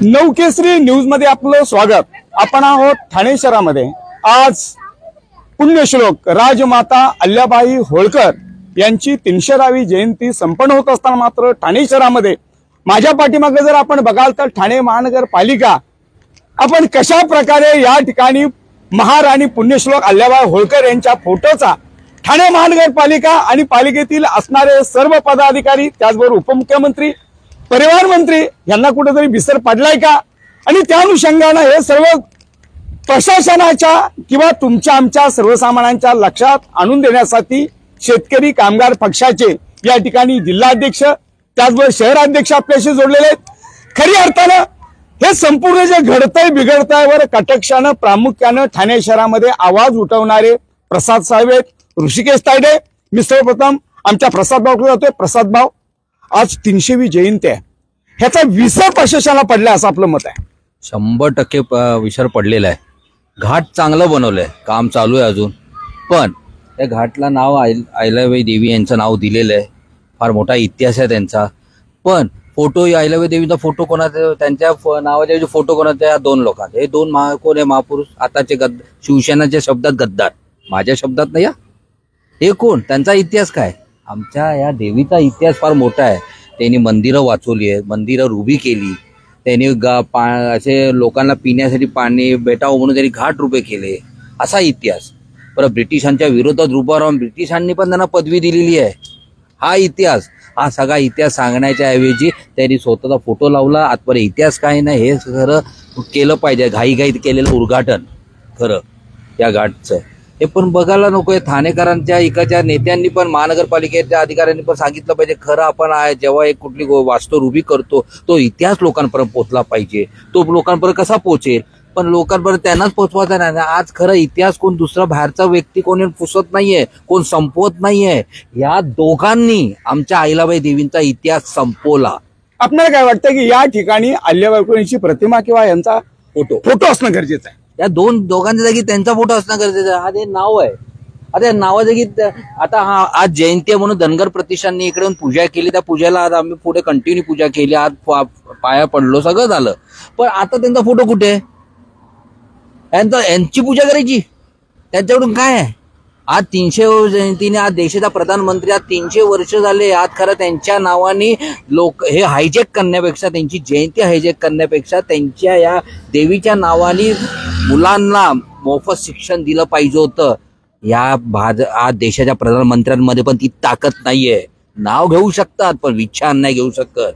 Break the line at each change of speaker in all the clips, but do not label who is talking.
नवकेसरी news मध्ये आपलं स्वागत। आपण आहोत ठाणे शहरामध्ये। आज पुण्यश्लोक राजमाता अहिल्याबाई होळकर यांची 300वी जयंती संपन्न होत असताना मात्र ठाणे शहरामध्ये माझ्या पाठीमागे जर आपण बघाल तर ठाणे महानगरपालिका आपण कशा प्रकारे या ठिकाणी महाराणी पुण्यश्लोक अहिल्याबाई होळकर यांच्या फोटोचा ठाणे महानगरपालिका आणि पालिकेतील असणारे सर्व पदाधिकारी त्याचबरोबर उपमुख्यमंत्री परिवहन मंत्री यांना कुठेतरी विसर पडलाय का आणि त्या अनुषंगाने हे सर्व प्रशासनाच्या किंवा तुमच्या आमच्या सर्वसामान्यांच्या लक्षात आणून देण्यासाठी शेतकरी कामगार पक्षाचे या ठिकाणी जिल्हाध्यक्ष त्याचबरोबर शहराध्यक्ष आपल्याशी जोडलेले आहेत। खरी अर्थानं हे संपूर्ण जे घडतंय बिघडतंय वर कटाक्षानं प्रामुख्यानं ठाणे शहरामध्ये आवाज उठवणारे प्रसाद साहेब आहेत, ऋषिकेश तायडे। मी सर्वप्रथम आमच्या प्रसाद भाऊकडे जातोय। प्रसाद भाऊ, आज 300वी जयंती आहे, ह्याचा विसर प्रशासनाला पडला असं आपलं मत आहे?
100% विसर पडलेला आहे। घाट चांगलं बनवलंय, काम चालू आहे अजून, पण त्या घाटला नाव अहिल्याबाई देवी यांचं नाव दिलेलं आहे, फार मोठा इतिहास आहे त्यांचा। पण फोटो अहिल्याबाई देवीचा फोटो कोणाचा, त्यांच्या नावाचे फोटो कोणाचा, या दोन लोकांचे, हे दोन कोण आहे महापुरुष, आताचे शिवसेनाच्या शब्दात गद्दार, माझ्या शब्दात नाही। हे कोण, त्यांचा इतिहास काय? आमच्या या देवीचा इतिहास फार मोठा आहे। त्यांनी मंदिरं वाचवली आहेत, मंदिरं उभी केली, त्यांनी असे लोकांना पिण्यासाठी पाणी भेटावं म्हणून त्यांनी घाट उभे केले, असा इतिहास। परत ब्रिटिशांच्या विरोधात उभा राहून ब्रिटिशांनी पण त्यांना पदवी दिलेली आहे, हा इतिहास। हा सगळा इतिहास सांगण्याच्या ऐवजी त्यांनी स्वतःचा फोटो लावला। आजपर्यंत इतिहास काय नाही, हे खरं केलं पाहिजे। घाईघाईत केलेलं उद्घाटन खरं या घाटचं हे पण बघायला नकोय। ठाणेकरांच्या इकडच्या नेत्यांनी पण महानगरपालिकेच्या अधिकाऱ्यांनी पण सांगितलं पाहिजे, खरं आपण जेव्हा एक कुठली वास्तू उभी करतो तो इतिहास लोकांपर्यंत पोहोचला पाहिजे। तो लोकांपर्यंत कसा पोहोचेल, पण लोकांपर्यंत त्यांनाच पोहोचवायचा नाही। आज खरं इतिहास कोण दुसरा बाहेरचा व्यक्ती कोणी पुसत नाहीये, कोण संपवत नाहीये। या दोघांनी आमच्या अहिल्याबाई देवींचा इतिहास संपवला।
आपल्याला काय वाटतं की या ठिकाणी अहिल्याबाई होळकरांची प्रतिमा किंवा यांचा फोटो असणं गरजेचं आहे?
या दोघांच्या जागी त्यांचा फोटो असणं गरजेचं आहे। हा ते नाव आहे, आता नावा जागी आता हा आज जयंती आहे म्हणून धनगर प्रतिष्ठानने इकडे येऊन पूजा केली, त्या पूजेला आज आम्ही पुढे कंटिन्यू पूजा केली, आज पाया पडलो, सगळं झालं। पण आता त्यांचा फोटो कुठे आहे? यांची पूजा करायची त्यांच्याकडून काय आहे? आज 300 जयंतीने आज देशाचा प्रधानमंत्री, आज 300 वर्ष झाले। आज खरं त्यांच्या नावाने लोक हे हायजॅक करण्यापेक्षा, त्यांची जयंती हायजॅक करण्यापेक्षा त्यांच्या या देवीच्या नावाने मुलांना मोफत शिक्षण दिलं पाहिजे होतं। आज देशाच्या प्रधानमंत्र्यांमध्ये पण ती ताकद नाहीये। नाव घेऊ शकतात पण विचार नाही घेऊ शकत।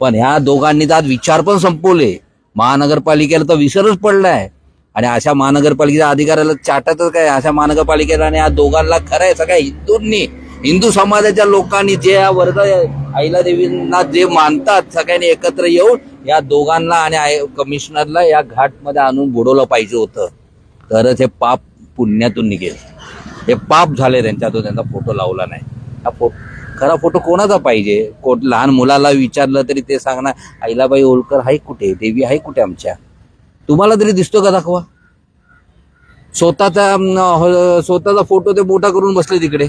पण ह्या दोघांनी तर आज विचार पण संपवले। महानगरपालिकेला तर विसरच पडलाय आणि अशा महानगरपालिकेच्या अधिकाऱ्याला चाटतच काय अशा महानगरपालिकेला। आणि या दोघांना खरं आहे सगळ्या हिंदूंनी, हिंदू समाजाच्या लोकांनी जे या वर्ग अहिल्यादेवींना जे मानतात, सगळ्यांनी एकत्र येऊन या दोघांना आणि कमिशनरला या घाटमध्ये आणून बुडवलं पाहिजे होतं, तरच हे पाप पुण्यातून निघेल। हे पाप झाले त्यांच्यातून, त्यांचा फोटो लावला नाही। हा खरा फोटो कोणाचा पाहिजे? लहान मुलाला विचारलं तरी ते सांगणार अहिल्याबाई होळकर आहे कुठे, देवी आहे कुठे आमच्या? तुम्हाला तरी दिसतो का? दाखवा स्वतःचा फोटो ते मोठा करून बसले तिकडे।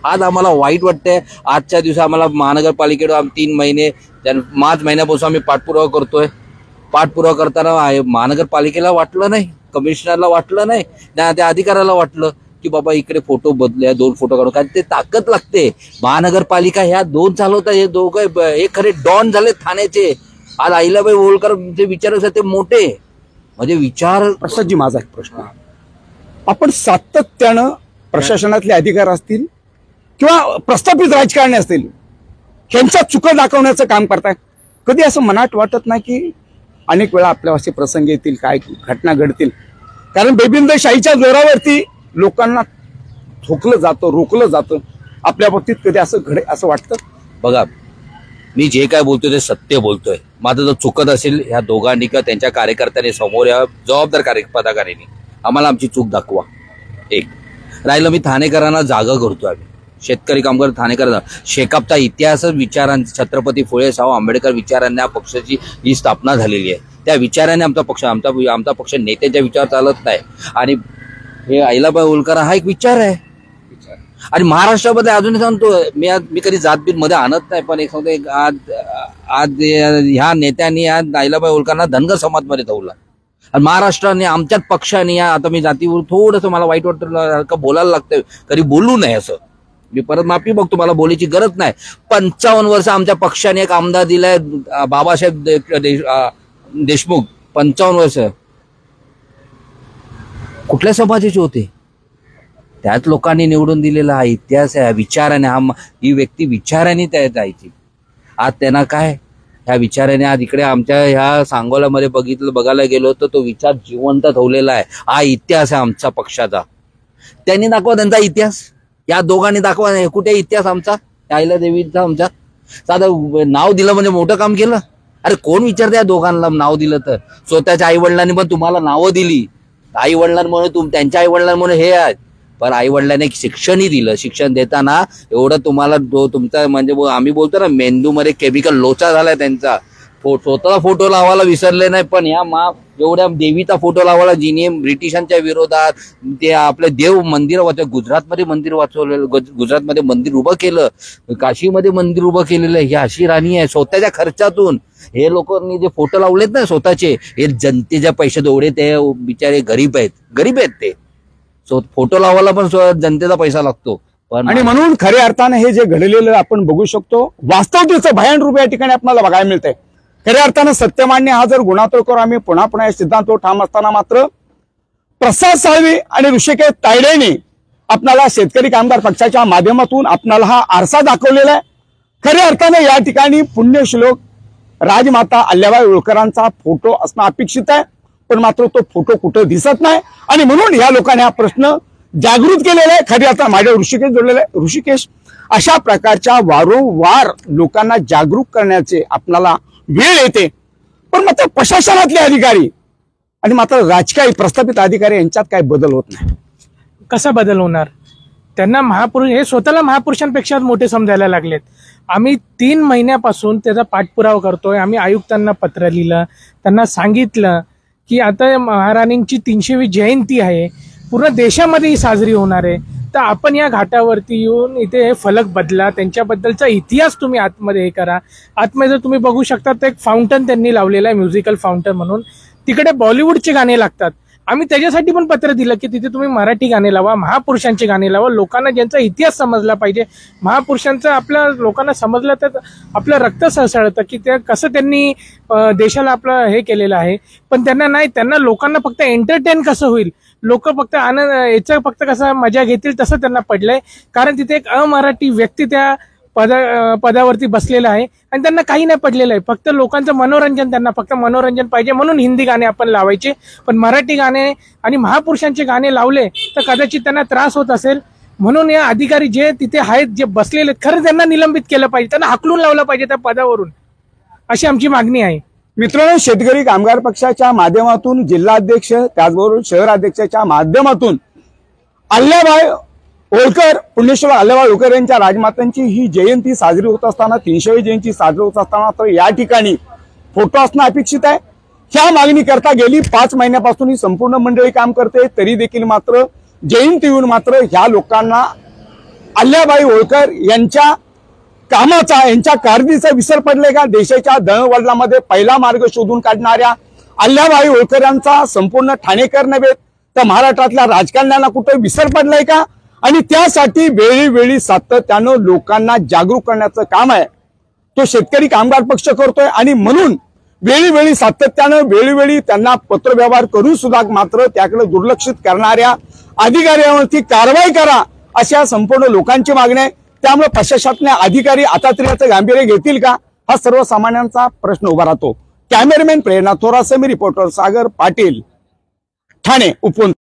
आज आम्हाला वाईट वाटतंय। आजच्या दिवशी आम्हाला महानगरपालिकेकडे 3 महिने मार्च महिन्यापासून आम्ही पाठपुरावा करतोय। पाठपुरावा करताना महानगरपालिकेला वाटलं नाही, कमिशनरला वाटलं नाही, त्या अधिकाऱ्याला वाटलं की बाबा इकडे फोटो बदले, 2 फोटो काढून, कारण ते ताकद लागते। महानगरपालिका ह्या 2 चालवतात, हे दोघं हे खरे डॉन झाले ठाण्याचे। आज अहिल्याबाई होळकर जे विचार ते मोठे म्हणजे विचार।
प्रसादजी, माझा एक प्रश्न, आपण सातत्यानं प्रशासनातले अधिकारी असतील किंवा प्रस्थापित राजकारणी असतील ह्यांच्या चुका दाखवण्याचं काम करताय, कधी असं मनात वाटत नाही की अनेक वेळा आपल्या असे प्रसंग येतील, काय घटना घडतील? कारण बेबिंदशाहीच्या जोरावरती लोकांना थोकलं जातं, रोखलं जातं, आपल्या बाबतीत कधी असं घडे असं वाटतं?
बघा, मी जे काय बोलतोय ते सत्य बोलतोय। माझं जर चुकत असेल ह्या दोघांनी किंवा त्यांच्या कार्यकर्त्यांनी समोर या जबाबदार पदाधिकाऱ्यांनी आम्हाला आमची चूक दाखवा। एक राहिलं, मी ठाणेकरांना जागा करतोय, आम्ही शेतकरी कामगार ठाणेकर शेकापचा इतिहास विचारांचा, छत्रपती फुले शाहू आंबेडकर विचारांना पक्षाची ही स्थापना झालेली आहे। त्या विचाराने आमचा पक्ष नेत्यांच्या विचार चालत नाही। आणि हे अहिल्याबाई होळकर हा एक विचार आहे। आणि महाराष्ट्रामध्ये अजूनही सांगतो मी कधी जातबीत मध्ये आणत नाही, पण एक सांगतो आज ह्या नेत्यांनी आज अहिल्याबाई होळकरांना धनगर समाजमध्ये ठेवला आणि महाराष्ट्राने आमच्याच पक्षाने आता मी जातीवर थोडंसं मला वाईट वाटतं बोलायला लागतंय, कधी बोलू नये असं मी परत माफी बघतो, मला बोलायची गरज नाही. 55 वर्ष आमच्या पक्षाने एक आमदार दिलाय बाबासाहेब देशमुख. 55 वर्ष कुठल्या समाजाचे होते? त्याच लोकांनी निवडून दिलेला हा इतिहास आहे. विचाराने ही व्यक्ती विचाराने त्या जायची. आज त्यांना काय ह्या विचाराने आज इकडे आमच्या ह्या सांगोल्यामध्ये बघायला गेलो तर तो विचार जिवंत ठेवलेला आहे. हा इतिहास आहे आमचा पक्षाचा. त्यांनी दाखवा त्यांचा इतिहास, या दोघांनी दाखवा कुठे इतिहास आमचा अहिल्यादेवीचा. आमचा साधं नाव दिलं म्हणजे मोठं काम केलं? अरे कोण विचारते या दोघांना नाव दिलं तर? स्वतःच्या आई वडिलांनी पण तुम्हाला नावं दिली, आई वडिलांमुळे त्यांच्या आई वडिलांमुळे हे आहेत, पण आई वडिलांनी शिक्षणही दिलं. शिक्षण देताना एवढं तुम्हाला तुमचा म्हणजे आम्ही बोलतो ना मेंदूमध्ये केमिकल लोचा झालाय त्यांचा. स्वतःला फोटो लावायला विसरले नाही, पण या एवढ्या देवीचा फोटो लावायला जिने ब्रिटिशांच्या विरोधात ते आपले देव मंदिर गुजरातमध्ये मंदिर वाचवलेलं, गुजरातमध्ये मंदिर उभं केलं, काशीमध्ये मंदिर उभं केलेलं. ही अशी राणी आहे स्वतःच्या खर्चातून. हे लोकांनी जे फोटो लावलेत ना स्वतःचे, हे जनतेच्या पैशात एवढे ते बिचारे गरीब आहेत ते. फोटो लावायला पण जनतेचा पैसा लागतो. पण
आणि म्हणून खऱ्या अर्थाने हे जे घडलेलं आपण बघू शकतो, वास्तवतेचं भयान रूप या ठिकाणी आपल्याला बघायला मिळतंय. खऱ्या अर्थानं सत्यमान्य हा जर गुणातोळकर आम्ही पुन्हा या सिद्धांतावर ठाम असताना मात्र प्रसाद साळवी आणि ऋषिकेश तायडेंनी आपल्याला शेतकरी कामगार पक्षाच्या माध्यमातून आपल्याला हा आरसा दाखवलेला आहे. खऱ्या अर्थाने या ठिकाणी पुण्यश्लोक राजमाता अहिल्याबाई होळकरांचा फोटो असणं अपेक्षित आहे, पण मात्र तो फोटो कुठं दिसत नाही. आणि म्हणून या लोकांनी हा प्रश्न जागृत केलेला आहे. खरी आता माझ्या ऋषिकेश जोडलेला आहे. ऋषिकेश, अशा प्रकारच्या वारंवार लोकांना जागरूक करण्याचे आपल्याला वेळ येते, पण मात्र प्रशासनातले अधिकारी आणि मात्र राजकीय प्रस्थापित अधिकारी यांच्यात काही बदल होत नाही.
कसा बदल होणार? त्यांना महापुरुष हे स्वतःला महापुरुषांपेक्षा मोठे समजायला लागलेत. आम्ही 3 महिन्यापासून त्याचा पाठपुरावा करतोय. आम्ही आयुक्तांना पत्र लिहिलं, त्यांना सांगितलं की आता महाराणींची 300वी जयंती आहे, पूर्ण देशामध्ये ही साजरी होणार आहे, तर आपण या घाटावरती येऊन इथे हे फलक बदला, त्यांच्याबद्दलचा इतिहास तुम्ही आतमध्ये हे करा. आतमध्ये जर तुम्ही बघू शकता तर एक फाउंटन त्यांनी लावलेला आहे, म्युझिकल फाउंटन म्हणून. तिकडे बॉलिवूडचे गाणे लागतात. आम्ही त्याच्यासाठी पण पत्र दिलं की तिथे तुम्ही मराठी गाणे लावा, महापुरुषांचे गाणे लावा. लोकांना ज्यांचा इतिहास समजला पाहिजे, महापुरुषांचं आपल्या लोकांना समजलं तर आपलं रक्त सळसळतं की ते कसं त्यांनी देशाला आपलं हे केलेलं आहे. पण त्यांना नाही, त्यांना लोकांना फक्त एंटरटेन कसं होईल, लोक फक्त आनंद याचं फक्त कसं मजा घेतील तसं त्यांना पडलंय. कारण तिथे एक अमराठी व्यक्ती त्या पदावरती बसलेला आहे आणि त्यांना काही नाही पडलेलं आहे. फक्त लोकांचं मनोरंजन, त्यांना फक्त मनोरंजन पाहिजे म्हणून हिंदी गाणे आपण लावायचे. पण मराठी गाणे आणि महापुरुषांचे गाणे लावले तर कदाचित त्यांना त्रास होत असेल. म्हणून या अधिकारी जे तिथे आहेत, जे बसलेले आहेत, खरं त्यांना निलंबित केलं पाहिजे, त्यांना हाकलून लावलं पाहिजे त्या पदावरून, अशी आमची मागणी आहे.
मित्रांनो, शेतकरी कामगार पक्षाच्या माध्यमातून जिल्हाध्यक्ष त्याचबरोबर शहराध्यक्षाच्या माध्यमातून अहिल्याबाई होळकर, पुण्यश्लोक अहिल्याबाई होळकर यांच्या राजमातांची ही जयंती साजरी होत असताना, 300वी जयंती साजरी होत असताना तर या ठिकाणी फोटो असणं अपेक्षित आहे. ह्या मागणी करता गेली 5 महिन्यापासून ही संपूर्ण मंडळी काम करते, तरी देखील मात्र जयंती येऊन मात्र ह्या लोकांना अहिल्याबाई होळकर यांच्या कामाचा, यांच्या कारकिर्दीचा विसर पडले का? देशाच्या दळणवळणामध्ये पहिला मार्ग शोधून काढणाऱ्या अहिल्याबाई होळकर यांचा संपूर्ण ठाणेकर नव्हे तर महाराष्ट्रातल्या राजकारण्यांना कुठे विसर पडलाय का? आणि त्यासाठी वेळोवेळी सातत्यानं लोकांना जागरूक करण्याचं काम आहे तो शेतकरी कामगार पक्ष करतोय. आणि म्हणून वेळोवेळी सातत्यानं वेळोवेळी त्यांना पत्रव्यवहार करून सुद्धा मात्र त्याकडे दुर्लक्षित करणाऱ्या अधिकाऱ्यांवरती कारवाई करा, अशा संपूर्ण लोकांची मागणी आहे. त्यामुळे प्रशासनातले अधिकारी आता तरी याचं गांभीर्य घेतील का, हा सर्वसामान्यांचा प्रश्न उभा राहतो. कॅमेरामॅन प्रेरणा थोरासह, रिपोर्टर सागर पाटील, ठाणे उपवन.